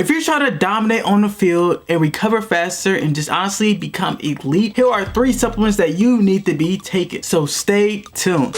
If you're trying to dominate on the field and recover faster and just honestly become elite, here are 3 supplements that you need to be taking. So stay tuned.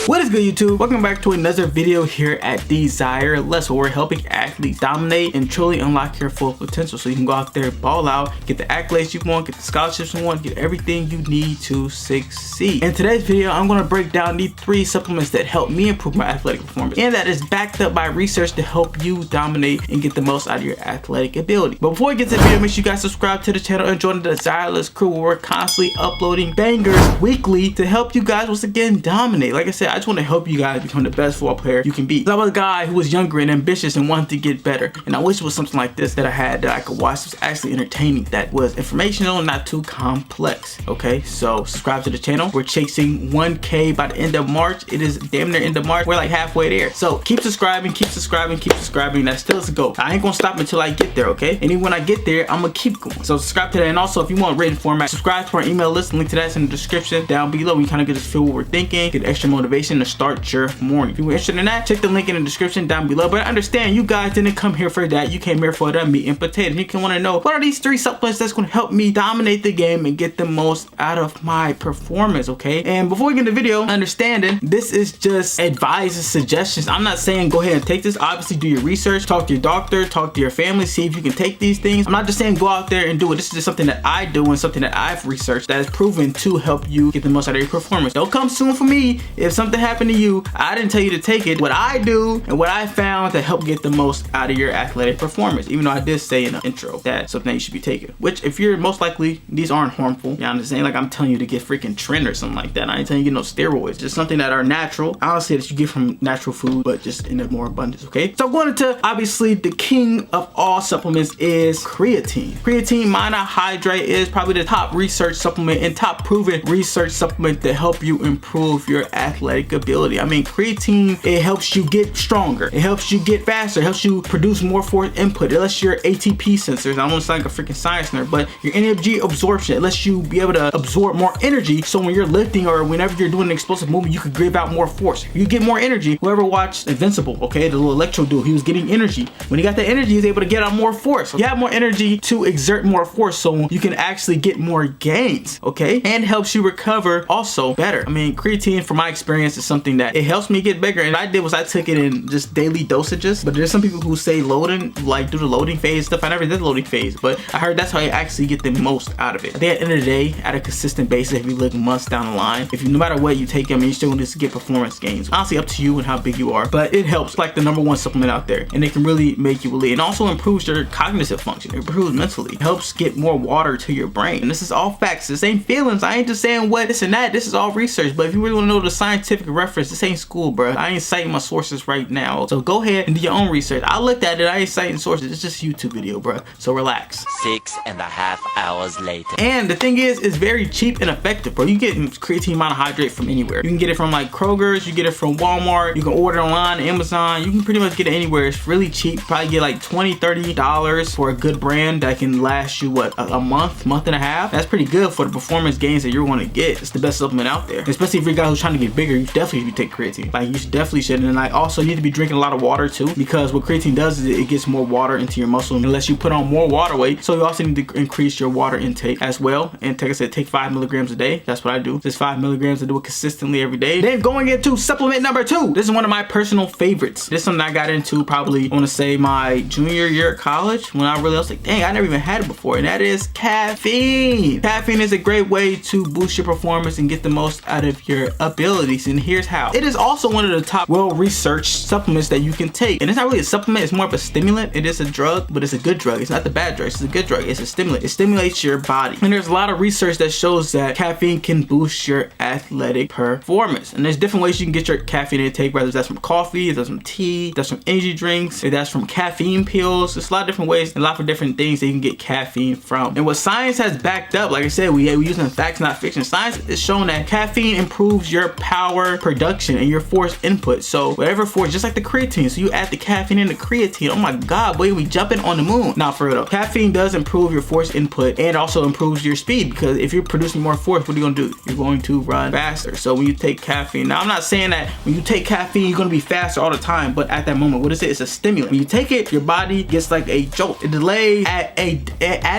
What is good, YouTube? Welcome back to another video here at desireLess, where we're helping athletes dominate and truly unlock your full potential so you can go out there, ball out, get the accolades you want, get the scholarships you want, get everything you need to succeed. In today's video, I'm going to break down the 3 supplements that help me improve my athletic performance, and that is backed up by research to help you dominate and get the most out of your athletic ability. But before we get to the video, make sure you guys subscribe to the channel and join the desireLess crew, where we're constantly uploading bangers weekly to help you guys once again dominate. Like I said, I just want to help you guys become the best football player you can be. I was a guy who was younger and ambitious and wanted to get better, and I wish it was something like this that I had that I could watch that was actually entertaining, that was informational and not too complex. Okay, so subscribe to the channel. We're chasing 1K by the end of March. It is damn near end of March. We're like halfway there. So keep subscribing, keep subscribing, keep subscribing. That still is a goal. I ain't gonna stop until I get there, okay? And even when I get there, I'm gonna keep going. So subscribe to that, and also if you want written format, subscribe to our email list. The link to that's in the description down below. We kind of get to feel what we're thinking, get extra motivation to start your morning. If you're interested in that, check the link in the description down below. But understand, you guys didn't come here for that. You came here for the meat and potatoes. You can want to know, what are these 3 supplements that's going to help me dominate the game and get the most out of my performance, okay? And before we get into the video, understanding this is just advice and suggestions. I'm not saying go ahead and take this. Obviously, do your research, talk to your doctor, talk to your family, see if you can take these things. I'm not just saying go out there and do it. This is just something that I do and something that I've researched that is proven to help you get the most out of your performance. Don't come soon for me if something happened to you. I didn't tell you to take it. What I do and what I found to help get the most out of your athletic performance, even though I did say in the intro that something you should be taking, which if you're most likely, these aren't harmful. You know what I'm saying? Like I'm telling you to get freaking Tren or something like that. I ain't telling you to get no steroids. Just something that are natural. Honestly, that you get from natural food, but just in a more abundance, okay? So going into, obviously, the king of all supplements is creatine. Creatine monohydrate is probably the top research supplement and top proven research supplement to help you improve your athletic ability. I mean, creatine, it helps you get stronger, it helps you get faster, it helps you produce more force input, it lets your ATP sensors, I don't sound like a freaking science nerd, but your energy absorption, it lets you be able to absorb more energy, so when you're lifting or whenever you're doing an explosive movement, you could give out more force. You get more energy. Whoever watched Invincible, okay, the little electro dude, he was getting energy. When he got that energy, he was able to get out more force. You have more energy to exert more force, so you can actually get more gains, okay, and helps you recover also better. I mean, creatine, from my experience, is something that it helps me get bigger, and what I did was I took it in just daily dosages. But there's some people who say loading, like do the loading phase stuff. I never did the loading phase, but I heard that's how you actually get the most out of it. I think at the end of the day, at a consistent basis, if you look months down the line, if you, no matter what you take them, you're still going to get performance gains. Honestly, up to you and how big you are, but it helps, like the #1 supplement out there, and it can really make you elite. And also improves your cognitive function. It improves mentally. It helps get more water to your brain. And this is all facts. This ain't feelings. I ain't just saying what this and that. This is all research. But if you really want to know the scientific reference, this ain't school, bro. I ain't citing my sources right now. So go ahead and do your own research. I looked at it. I ain't citing sources. It's just a YouTube video, bro. So relax. 6.5 hours later. And the thing is, it's very cheap and effective, bro. You get creatine monohydrate from anywhere. You can get it from like Kroger's. You get it from Walmart. You can order online, Amazon. You can pretty much get it anywhere. It's really cheap. Probably get like $20-$30 for a good brand that can last you what, a month and a half. That's pretty good for the performance gains that you're going to get. It's the best supplement out there, especially if you're a guy who's trying to get bigger. You definitely should take creatine. Like you definitely should. And like also you need to be drinking a lot of water too, because what creatine does is it gets more water into your muscle and lets you put on more water weight. So you also need to increase your water intake as well. And like I said, take 5 milligrams a day. That's what I do. Just 5 milligrams. I do it consistently every day. Then going into supplement #2. This is one of my personal favorites. This is something I got into probably, I want to say, my junior year at college, when I was like, dang, I never even had it before. And that is caffeine. Caffeine is a great way to boost your performance and get the most out of your abilities. And here's how. It is also one of the top well-researched supplements that you can take. And it's not really a supplement, it's more of a stimulant. It is a drug, but it's a good drug. It's not the bad drug, it's a good drug. It's a stimulant. It stimulates your body. And there's a lot of research that shows that caffeine can boost your athletic performance. And there's different ways you can get your caffeine intake, whether that's from coffee, that's from tea, that's from energy drinks, if that's from caffeine pills. There's a lot of different ways and a lot of different things that you can get caffeine from. And what science has backed up, like I said, we're using facts, not fiction. Science is showing that caffeine improves your power your production and your force input. So whatever force, just like the creatine. So you add the caffeine and the creatine. Oh my God, boy, we jumping on the moon. Now for real though, caffeine does improve your force input and also improves your speed, because if you're producing more force, what are you gonna do? You're going to run faster. So when you take caffeine, now I'm not saying that when you take caffeine, you're gonna be faster all the time, but at that moment, what is it? It's a stimulant. When you take it, your body gets like a jolt. It delays adenosine.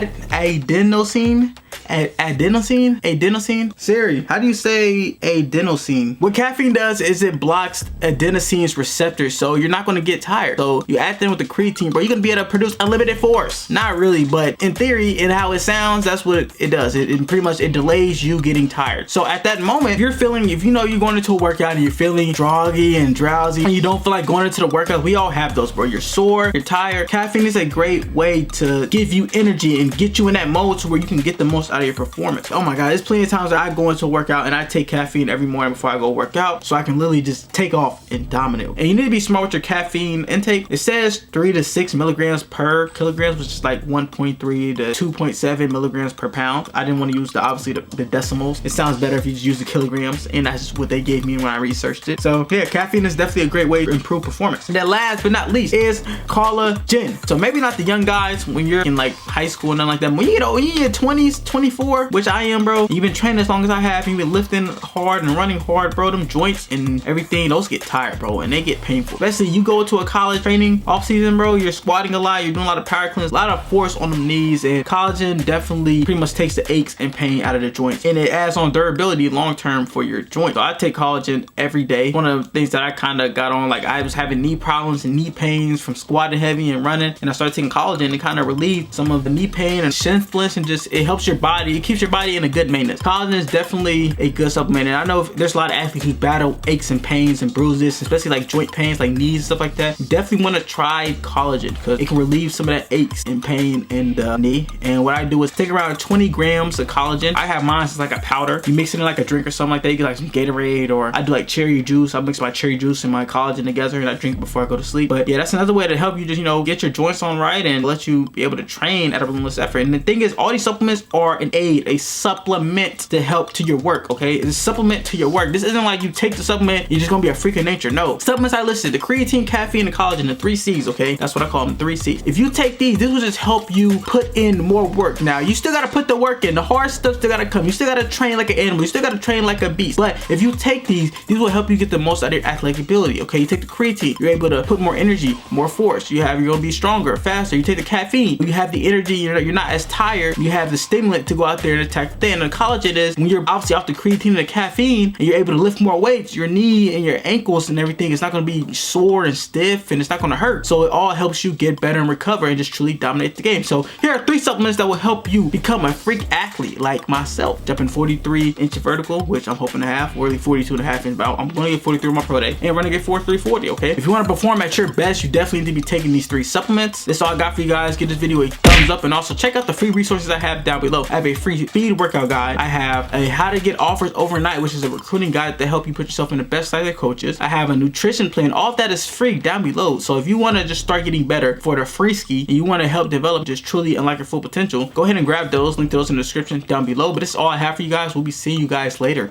Siri, how do you say adenosine? What caffeine does is it blocks adenosine's receptors, so you're not gonna get tired. So you add them with the creatine, bro, you're gonna be able to produce unlimited force. Not really, but in theory, and how it sounds, that's what it does. It pretty much, it delays you getting tired. So at that moment, if you know you're going into a workout and you're feeling groggy and drowsy and you don't feel like going into the workout, we all have those, bro. You're sore, you're tired. Caffeine is a great way to give you energy and get you in that mode to where you can get the most out of your performance. Oh my God, there's plenty of times that I go into a workout and I take caffeine every morning before I go work out, so I can literally just take off and dominate. And you need to be smart with your caffeine intake. It says 3 to 6 milligrams per kilograms, which is like 1.3 to 2.7 milligrams per pound. I didn't want to use obviously the decimals. It sounds better if you just use the kilograms, and that's just what they gave me when I researched it. So yeah, caffeine is definitely a great way to improve performance. And then last but not least is collagen. So maybe not the young guys when you're in like high school and nothing like that. When you're in your 20s, 24, which I am, bro, you've been training as long as I have, you've been lifting hard and running hard, bro, them joints and everything, those get tired, bro, and they get painful. Especially you go to a college training off season, bro, you're squatting a lot, you're doing a lot of power cleans, a lot of force on the knees, and collagen definitely pretty much takes the aches and pain out of the joints, and it adds on durability long term for your joint. So I take collagen every day. One of the things that I kind of got on, like I was having knee problems and knee pains from squatting heavy and running, and I started taking collagen to kind of relieve some of the knee pain and shin splints, and just it helps your body, it keeps your body in a good maintenance. Collagen is definitely a good supplement, and I know there's a lot of athletes who battle aches and pains and bruises, especially like joint pains like knees and stuff like that. You definitely want to try collagen because it can relieve some of that aches and pain in the knee. And what I do is take around 20 grams of collagen. I have mine as like a powder. You mix it in like a drink or something like that. You get like some Gatorade, or I do like cherry juice. I mix my cherry juice and my collagen together and I drink it before I go to sleep. But yeah, that's another way to help you just, you know, get your joints on right and let you be able to train at a relentless effort. And the thing is, all these supplements are an aid, a supplement to help to your work, okay? It's a supplement to your work. This isn't like you take the supplement, you're just gonna be a freak of nature. No. Supplements I listed, the creatine, caffeine, and collagen, the 3 C's, okay? That's what I call them, 3 C's. If you take these, this will just help you put in more work. Now, you still gotta put the work in. The hard stuff still gotta come. You still gotta train like an animal. You still gotta train like a beast. But if you take these will help you get the most out of your athletic ability, okay? You take the creatine, you're able to put more energy, more force. You're gonna be stronger, faster. You take the caffeine, you have the energy, you're not as tired. You have the stimulant to go out there and attack the thing. And the collagen is when you're obviously off the creatine and the caffeine and you're able to lift more weights, your knee and your ankles and everything, it's not gonna be sore and stiff and it's not gonna hurt. So it all helps you get better and recover and just truly dominate the game. So here are 3 supplements that will help you become a freak athlete like myself. Jumping 43-inch vertical, which I'm hoping to have, or 42.5 inch, but I'm gonna get 43 on my pro day, and running at 4340, okay? If you wanna perform at your best, you definitely need to be taking these 3 supplements. That's all I got for you guys. Give this video a thumbs up and also check out the free resources I have down below. I have a free speed workout guide. I have a how to get offers overnight, which is a recruiting guide to help you put yourself in the best side of the coaches. I have a nutrition plan. All of that is free down below. So if you wanna just start getting better for the free ski and you wanna help develop just truly unlock your full potential, go ahead and grab those. Link to those in the description down below. But this is all I have for you guys. We'll be seeing you guys later.